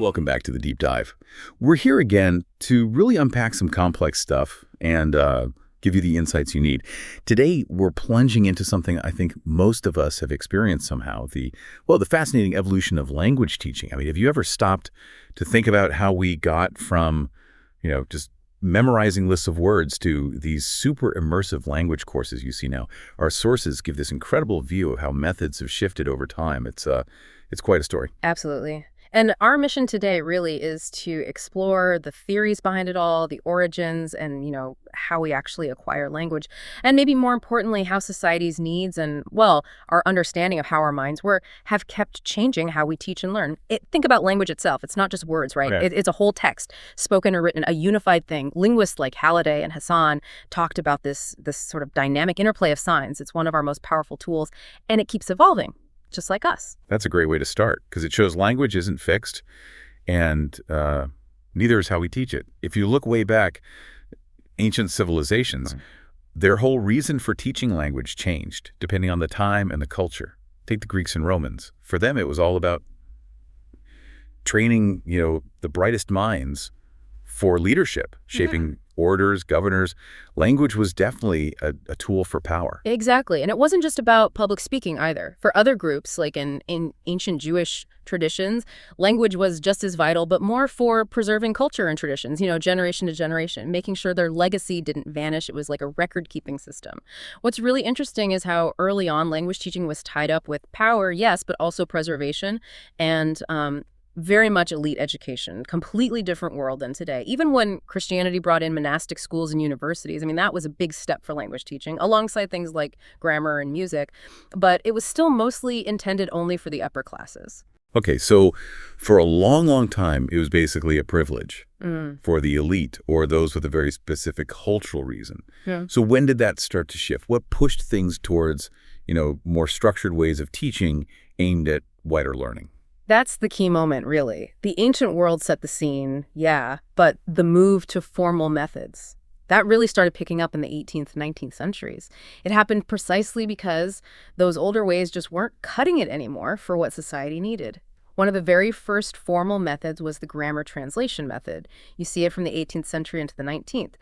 Welcome back to the Deep Dive. We're here again to really unpack some complex stuff and give you the insights you need. Today, we're plunging into something I think most of us have experienced somehow, the fascinating evolution of language teaching. I mean, have you ever stopped to think about how we got from, just memorizing lists of words to these super immersive language courses you see now? Our sources give this incredible view of how methods have shifted over time. It's quite a story. Absolutely. And our mission today really is to explore the theories behind it all, the origins, and, how we actually acquire language. And maybe more importantly, how society's needs and, our understanding of how our minds work have kept changing how we teach and learn. Think about language itself. It's not just words, right? Okay. It's a whole text, spoken or written, a unified thing. Linguists like Halliday and Hassan talked about this sort of dynamic interplay of signs. It's one of our most powerful tools, and it keeps evolving. Just like us. That's a great way to start because it shows language isn't fixed and neither is how we teach it. If you look way back, ancient civilizations, their whole reason for teaching language changed depending on the time and the culture. Take the Greeks and Romans. For them, it was all about training, the brightest minds for leadership, shaping orders, governors. Language was definitely a tool for power. Exactly. And it wasn't just about public speaking either. For other groups, like in ancient Jewish traditions, language was just as vital, but more for preserving culture and traditions, generation to generation, making sure their legacy didn't vanish. It was like a record-keeping system. What's really interesting is how early on language teaching was tied up with power, yes, but also preservation and very much elite education, completely different world than today. Even when Christianity brought in monastic schools and universities, that was a big step for language teaching, alongside things like grammar and music, but it was still mostly intended only for the upper classes. Okay, so for a long, long time, it was basically a privilege for the elite or those with a very specific cultural reason. Yeah. So when did that start to shift? What pushed things towards, more structured ways of teaching aimed at wider learning? That's the key moment, really. The ancient world set the scene, yeah, but the move to formal methods, that really started picking up in the 18th, 19th centuries. It happened precisely because those older ways just weren't cutting it anymore for what society needed. One of the very first formal methods was the grammar translation method. You see it from the 18th century into the 19th.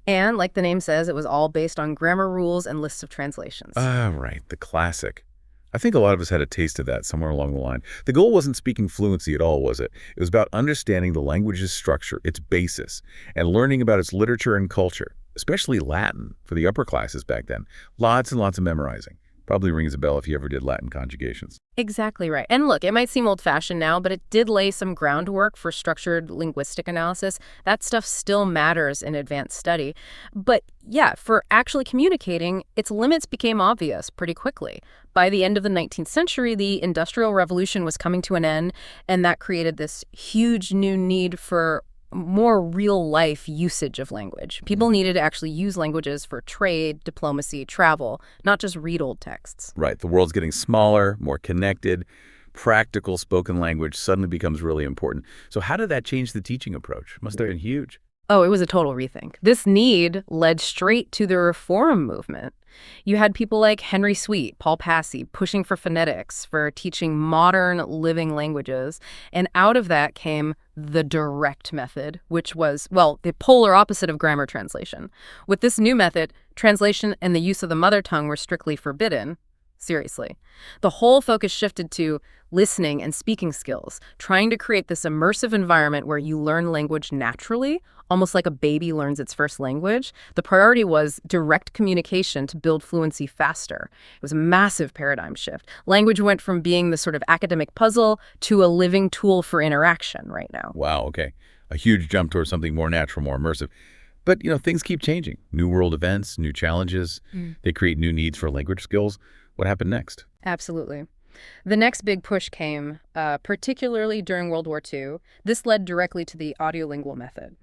And like the name says, it was all based on grammar rules and lists of translations. Right, the classic. I think a lot of us had a taste of that somewhere along the line. The goal wasn't speaking fluency at all, was it? It was about understanding the language's structure, its basis, and learning about its literature and culture, especially Latin for the upper classes back then. Lots and lots of memorizing. Probably rings a bell if you ever did Latin conjugations. Exactly right. And look, it might seem old-fashioned now, but it did lay some groundwork for structured linguistic analysis. That stuff still matters in advanced study. But yeah, for actually communicating, its limits became obvious pretty quickly. By the end of the 19th century, the Industrial Revolution was coming to an end, and that created this huge new need for more real-life usage of language. People needed to actually use languages for trade, diplomacy, travel, not just read old texts. Right. The world's getting smaller, more connected. Practical spoken language suddenly becomes really important. So how did that change the teaching approach? Must have been huge. Oh, it was a total rethink. This need led straight to the reform movement. You had people like Henry Sweet, Paul Passy, pushing for phonetics, for teaching modern living languages. And out of that came the direct method, which was, the polar opposite of grammar translation. With this new method, translation and the use of the mother tongue were strictly forbidden. Seriously. The whole focus shifted to listening and speaking skills, trying to create this immersive environment where you learn language naturally, almost like a baby learns its first language. The priority was direct communication to build fluency faster. It was a massive paradigm shift. Language went from being the sort of academic puzzle to a living tool for interaction right now. Wow, okay. A huge jump towards something more natural, more immersive. But, things keep changing. New world events, new challenges. They create new needs for language skills. What happened next? Absolutely. The next big push came, particularly during World War II. This led directly to the audiolingual method.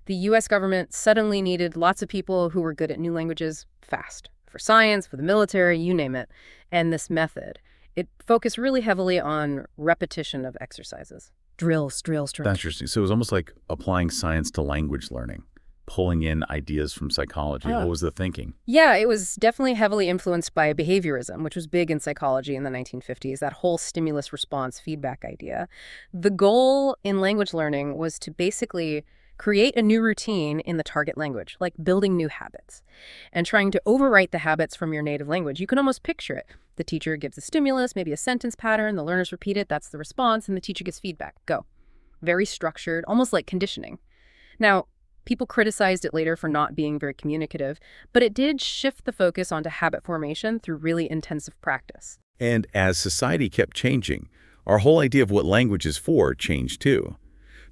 The U.S. government suddenly needed lots of people who were good at new languages fast, for science, for the military, you name it. And this method, it focused really heavily on repetition of exercises. Drills. That's interesting. So it was almost like applying science to language learning. pulling in ideas from psychology? What was the thinking? Yeah, it was definitely heavily influenced by behaviorism, which was big in psychology in the 1950s, that whole stimulus response feedback idea. The goal in language learning was to basically create a new routine in the target language, like building new habits, and trying to overwrite the habits from your native language. You can almost picture it. The teacher gives a stimulus, maybe a sentence pattern, the learners repeat it, that's the response, and the teacher gives feedback. Go. Very structured, almost like conditioning. Now, people criticized it later for not being very communicative, but it did shift the focus onto habit formation through really intensive practice. And as society kept changing, our whole idea of what language is for changed too.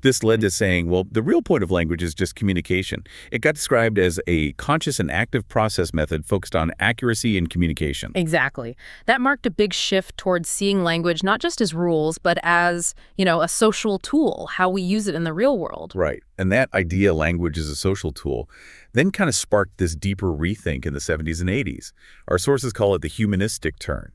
This led to saying, well, the real point of language is just communication. It got described as a conscious and active process method focused on accuracy and communication. Exactly. That marked a big shift towards seeing language not just as rules, but as, a social tool, how we use it in the real world. Right. And that idea, language as a social tool, then kind of sparked this deeper rethink in the 70s and 80s. Our sources call it the humanistic turn.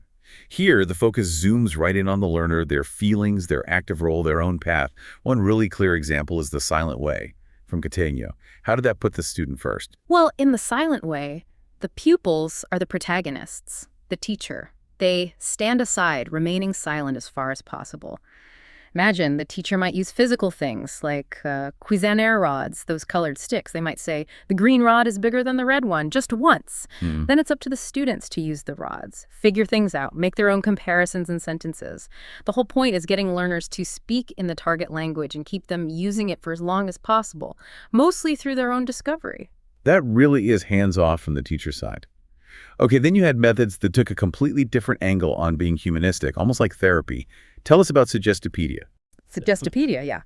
Here, the focus zooms right in on the learner, their feelings, their active role, their own path. One really clear example is the silent way from Catania. How did that put the student first? Well, in the silent way, the pupils are the protagonists, the teacher. They stand aside, remaining silent as far as possible. Imagine the teacher might use physical things like Cuisenaire rods, those colored sticks. They might say, the green rod is bigger than the red one, just once. Then it's up to the students to use the rods, figure things out, make their own comparisons and sentences. The whole point is getting learners to speak in the target language and keep them using it for as long as possible, mostly through their own discovery. That really is hands-off from the teacher side. Okay, then you had methods that took a completely different angle on being humanistic, almost like therapy. Tell us about Suggestopedia. Suggestopedia, yeah.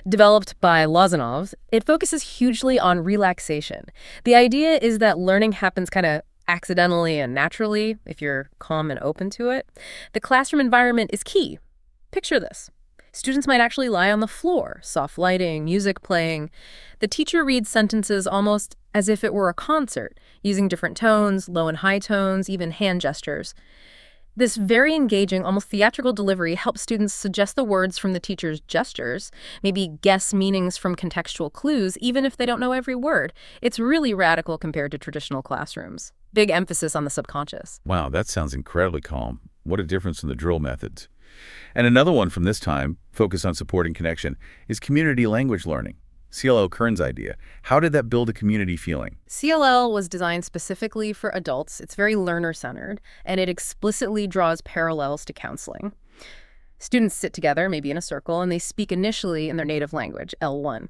Developed by Lozanov, it focuses hugely on relaxation. The idea is that learning happens kind of accidentally and naturally if you're calm and open to it. The classroom environment is key. Picture this. Students might actually lie on the floor, soft lighting, music playing. The teacher reads sentences almost as if it were a concert, using different tones, low and high tones, even hand gestures. This very engaging, almost theatrical delivery helps students suggest the words from the teacher's gestures, maybe guess meanings from contextual clues, even if they don't know every word. It's really radical compared to traditional classrooms. Big emphasis on the subconscious. Wow, that sounds incredibly calm. What a difference in the drill methods. And another one from this time, focused on supporting connection, is community language learning. CLL Kern's idea. How did that build a community feeling? CLL was designed specifically for adults. It's very learner-centered, and it explicitly draws parallels to counseling. Students sit together, maybe in a circle, and they speak initially in their native language, L1.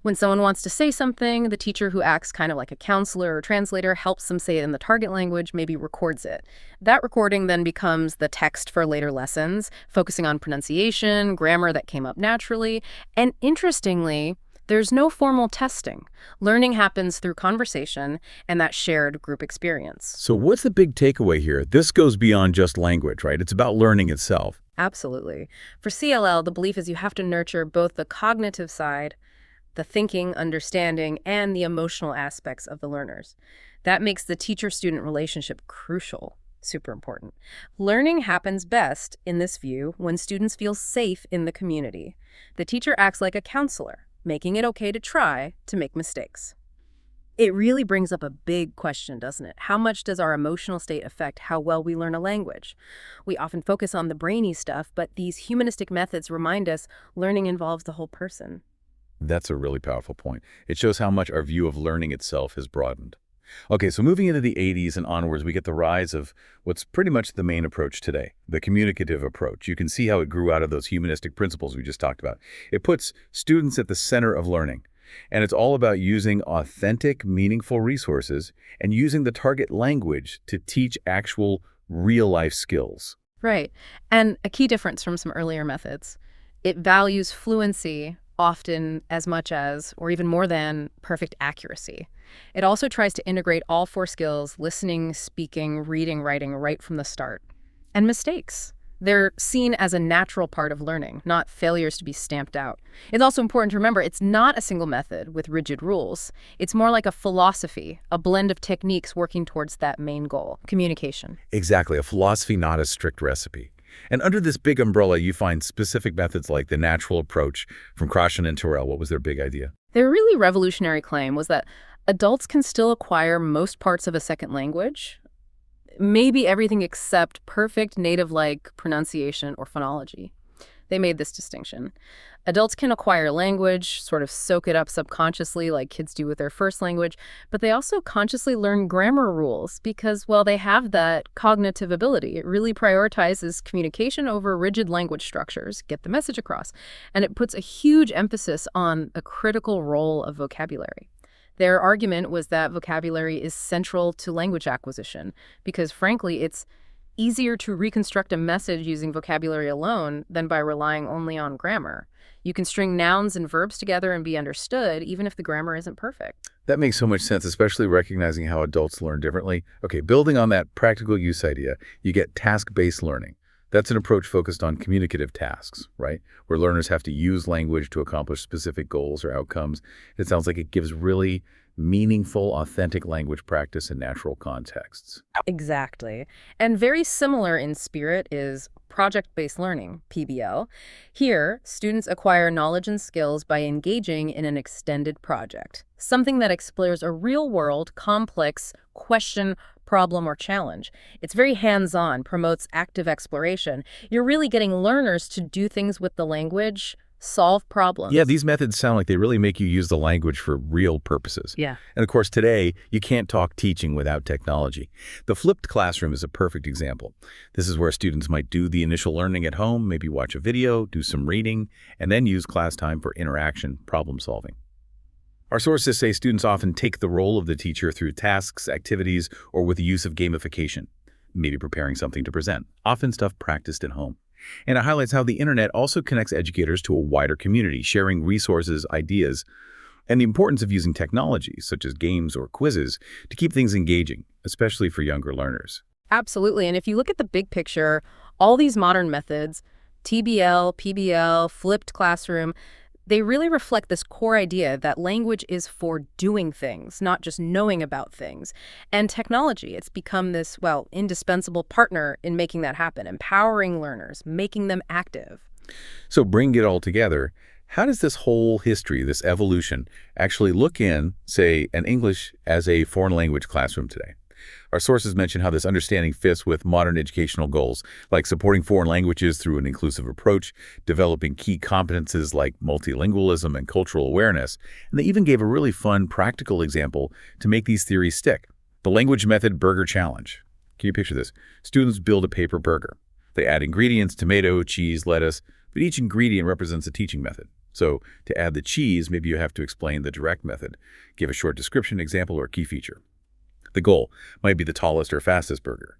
When someone wants to say something, the teacher, who acts kind of like a counselor or translator, helps them say it in the target language, maybe records it. That recording then becomes the text for later lessons, focusing on pronunciation, grammar that came up naturally, and interestingly, there's no formal testing. Learning happens through conversation and that shared group experience. So what's the big takeaway here? This goes beyond just language, right? It's about learning itself. Absolutely. For CLL, the belief is you have to nurture both the cognitive side, the thinking, understanding, and the emotional aspects of the learners. That makes the teacher-student relationship crucial, super important. Learning happens best, in this view, when students feel safe in the community. The teacher acts like a counselor, making it okay to try to make mistakes. It really brings up a big question, doesn't it? How much does our emotional state affect how well we learn a language? We often focus on the brainy stuff, but these humanistic methods remind us learning involves the whole person. That's a really powerful point. It shows how much our view of learning itself has broadened. Okay, so moving into the 80s and onwards, we get the rise of what's pretty much the main approach today, the communicative approach. You can see how it grew out of those humanistic principles we just talked about. It puts students at the center of learning, and it's all about using authentic, meaningful resources and using the target language to teach actual real-life skills. Right. And a key difference from some earlier methods, it values fluency often as much as, or even more than, perfect accuracy. It also tries to integrate all four skills, listening, speaking, reading, writing, right from the start. And mistakes. They're seen as a natural part of learning, not failures to be stamped out. It's also important to remember it's not a single method with rigid rules. It's more like a philosophy, a blend of techniques working towards that main goal, communication. Exactly, a philosophy, not a strict recipe. And under this big umbrella, you find specific methods like the natural approach from Krashen and Terrell. What was their big idea? Their really revolutionary claim was that adults can still acquire most parts of a second language, maybe everything except perfect native-like pronunciation or phonology. They made this distinction. Adults can acquire language, sort of soak it up subconsciously like kids do with their first language, but they also consciously learn grammar rules because, well, they have that cognitive ability. It really prioritizes communication over rigid language structures, get the message across, and it puts a huge emphasis on a critical role of vocabulary. Their argument was that vocabulary is central to language acquisition because, frankly, it's easier to reconstruct a message using vocabulary alone than by relying only on grammar. You can string nouns and verbs together and be understood, even if the grammar isn't perfect. That makes so much sense, especially recognizing how adults learn differently. Okay, building on that practical use idea, you get task-based learning. That's an approach focused on communicative tasks, right? Where learners have to use language to accomplish specific goals or outcomes. It sounds like it gives really meaningful, authentic language practice in natural contexts. Exactly. And very similar in spirit is project-based learning, PBL. Here, students acquire knowledge and skills by engaging in an extended project, something that explores a real-world, complex question, problem, or challenge. It's very hands-on, promotes active exploration. You're really getting learners to do things with the language, solve problems. Yeah, these methods sound like they really make you use the language for real purposes. Yeah. And of course, today, you can't talk teaching without technology. The flipped classroom is a perfect example. This is where students might do the initial learning at home, maybe watch a video, do some reading, and then use class time for interaction, problem solving. Our sources say students often take the role of the teacher through tasks, activities, or with the use of gamification, maybe preparing something to present, often stuff practiced at home. And it highlights how the internet also connects educators to a wider community, sharing resources, ideas, and the importance of using technology, such as games or quizzes, to keep things engaging, especially for younger learners. Absolutely. And if you look at the big picture, all these modern methods, TBL, PBL, flipped classroom, they really reflect this core idea that language is for doing things, not just knowing about things. And technology, it's become this, well, indispensable partner in making that happen, empowering learners, making them active. So bring it all together. How does this whole history, this evolution, actually look in, say, an English as a foreign language classroom today? Our sources mention how this understanding fits with modern educational goals, like supporting foreign languages through an inclusive approach, developing key competences like multilingualism and cultural awareness, and they even gave a really fun, practical example to make these theories stick. The language method burger challenge. Can you picture this? Students build a paper burger. They add ingredients, tomato, cheese, lettuce, but each ingredient represents a teaching method. So to add the cheese, maybe you have to explain the direct method, give a short description, example, or key feature. The goal might be the tallest or fastest burger.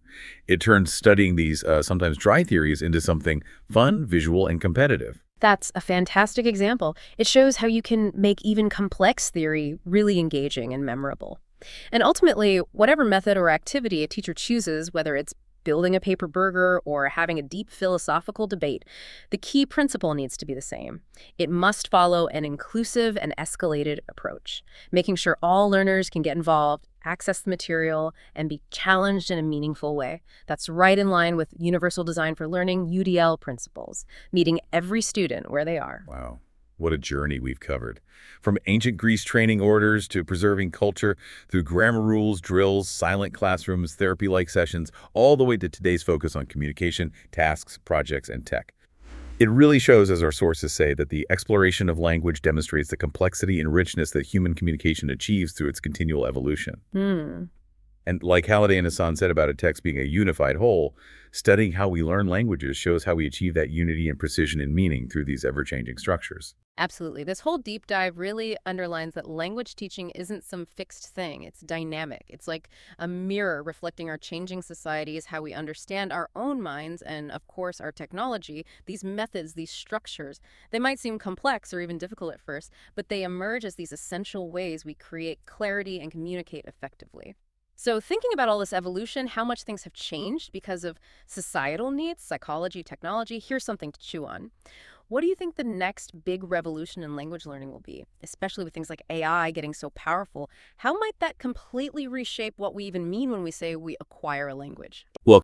It turns studying these sometimes dry theories into something fun, visual, and competitive. That's a fantastic example. It shows how you can make even complex theory really engaging and memorable. And ultimately, whatever method or activity a teacher chooses, whether it's building a paper burger or having a deep philosophical debate, the key principle needs to be the same. It must follow an inclusive and escalated approach, making sure all learners can get involved, access the material, and be challenged in a meaningful way. That's right in line with Universal Design for Learning, UDL principles, meeting every student where they are. Wow, what a journey we've covered. From ancient Greece training orders to preserving culture, through grammar rules, drills, silent classrooms, therapy-like sessions, all the way to today's focus on communication, tasks, projects, and tech. It really shows, as our sources say, that the exploration of language demonstrates the complexity and richness that human communication achieves through its continual evolution. And like Halliday and Hassan said about a text being a unified whole, studying how we learn languages shows how we achieve that unity and precision in meaning through these ever-changing structures. Absolutely. This whole deep dive really underlines that language teaching isn't some fixed thing. It's dynamic. It's like a mirror reflecting our changing societies, how we understand our own minds, and of course our technology. These methods, these structures, they might seem complex or even difficult at first, but they emerge as these essential ways we create clarity and communicate effectively. So thinking about all this evolution, how much things have changed because of societal needs, psychology, technology, here's something to chew on. What do you think the next big revolution in language learning will be, especially with things like AI getting so powerful? How might that completely reshape what we even mean when we say we acquire a language? Well,